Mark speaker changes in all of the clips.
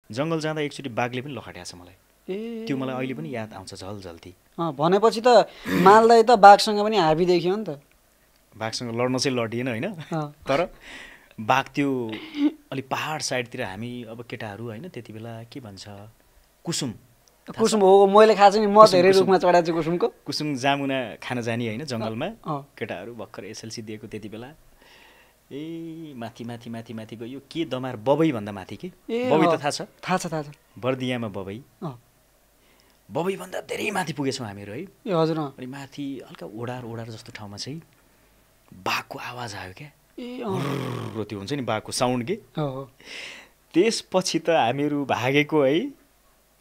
Speaker 1: जङ्गल जाँदा एकचोटि बाघले पनि लखट्याएको छ मलाई।
Speaker 2: ए
Speaker 1: त्यो मलाई अहिले पनि याद आउँछ झलझल्ती।
Speaker 2: भनेपछि त मालदाई त बाघसँग पनि हाबी देखियो नि त।
Speaker 1: बाघसँग लड्न चाहिँ लडिएन होइन, तर बाघ त्यो अलि पहाड साइडतिर हामी अब केटाहरू होइन त्यति बेला के भन्छ कुसुम
Speaker 2: हो, मैले खाएको छु नि, म धेरै रुखमा चढाएको छु कुसुमको।
Speaker 1: कुसुम जामुना खान जाने होइन जङ्गलमा, केटाहरू भर्खर एसएलसी दिएको त्यति बेला। ए माथि माथि माथि माथि गयो के दमार बबई भन्दा माथि कि बबई त थाहा छ?
Speaker 2: थाहा छ।
Speaker 1: बर्दियामा बबई, बबई भन्दा धेरै माथि पुगेछौँ हामीहरू है।
Speaker 2: ए हजुर।
Speaker 1: अनि माथि हल्का ओडार जस्तो ठाउँमा चाहिँ बाघको आवाज आयो क्या। त्यो हुन्छ नि बाघको साउन्ड के। त्यसपछि त हामीहरू भागेको है।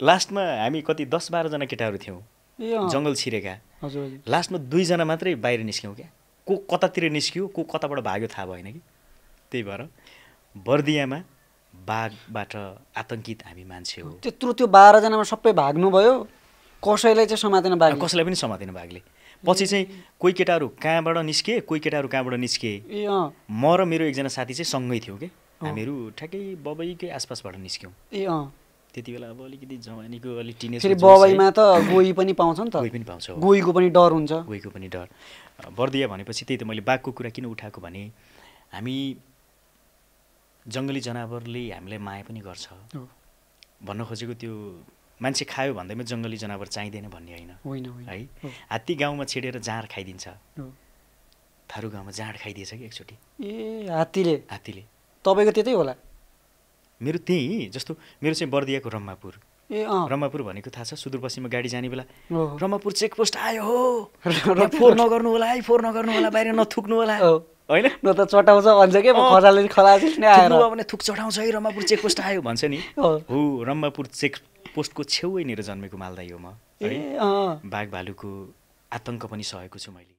Speaker 1: लास्टमा हामी कति 10-12 जना केटाहरू थियौँ जङ्गल छिरेका। लास्टमा 2 जना मात्रै बाहिर निस्क्यौँ क्या। को कतातिर निस्क्यो, को कताबाट भाग्यो थाहा भएन कि। त्यही भएर बर्दियामा बाघबाट आतङ्कित हामी मान्छे हो।
Speaker 2: त्यत्रो त्यो 12 जनामा सबै भाग्नुभयो, कसैलाई चाहिँ समातेन बाघले?
Speaker 1: कसैलाई पनि समातेन बाघले। पछि चाहिँ कोही केटाहरू कहाँबाट निस्के, कोही केटाहरू कहाँबाट निस्के। म र मेरो एकजना साथी चाहिँ सँगै थियौँ कि। हामीहरू ठ्याक्कै बबईकै आसपासबाट निस्क्यौँ। त्यति बेला अब अलिकति जवानीको अलिक टिनेज।
Speaker 2: फेरि बबईमा त गोही पनि पाउँछ नि त।
Speaker 1: गोही पनि पाउँछ,
Speaker 2: गोहीको पनि डर हुन्छ।
Speaker 1: गोहीको पनि डर। बर्दिया भनेपछि त्यही त मैले बाघको कुरा किन उठाएको भने हामी जङ्गली जनावरले हामीलाई माया पनि गर्छ भन्न खोजेको। त्यो मान्छे खायो भन्दैमा जङ्गली जनावर चाहिँदैन भन्ने होइन है। हात्ती गाउँमा छिडेर जाँड खाइदिन्छ, थारू गाउँमा जाँड खाइदिएछ कि एकचोटि।
Speaker 2: ए हात्तीले?
Speaker 1: हात्तीले।
Speaker 2: तपाईँको त्यतै होला?
Speaker 1: मेरो त्यही जस्तो, मेरो चाहिँ बर्दियाको रम्मापुर।
Speaker 2: ए
Speaker 1: रम्मापुर भनेको थाहा छ? सुदूरपश्चिममा गाडी जाने बेला रम्मापुर चेकपोस्ट आयो हो, फोहोर नगर्नु होला है, फोहोर नगर्नु होला, बाहिर नथुक्नु होला होइन,
Speaker 2: न त चटाउँछ भन्छ के खजाले खलासिल नै आएर
Speaker 1: भने थुक चढाउँछ है, रम्मापुर चेकपोस्ट आयो भन्छ नि। हो रम्मापुर चेकपोस्टको छेउैनिर जन्मेको मालदाई हो म है। बाघ भालुको आतङ्क पनि सहेको छु मैले।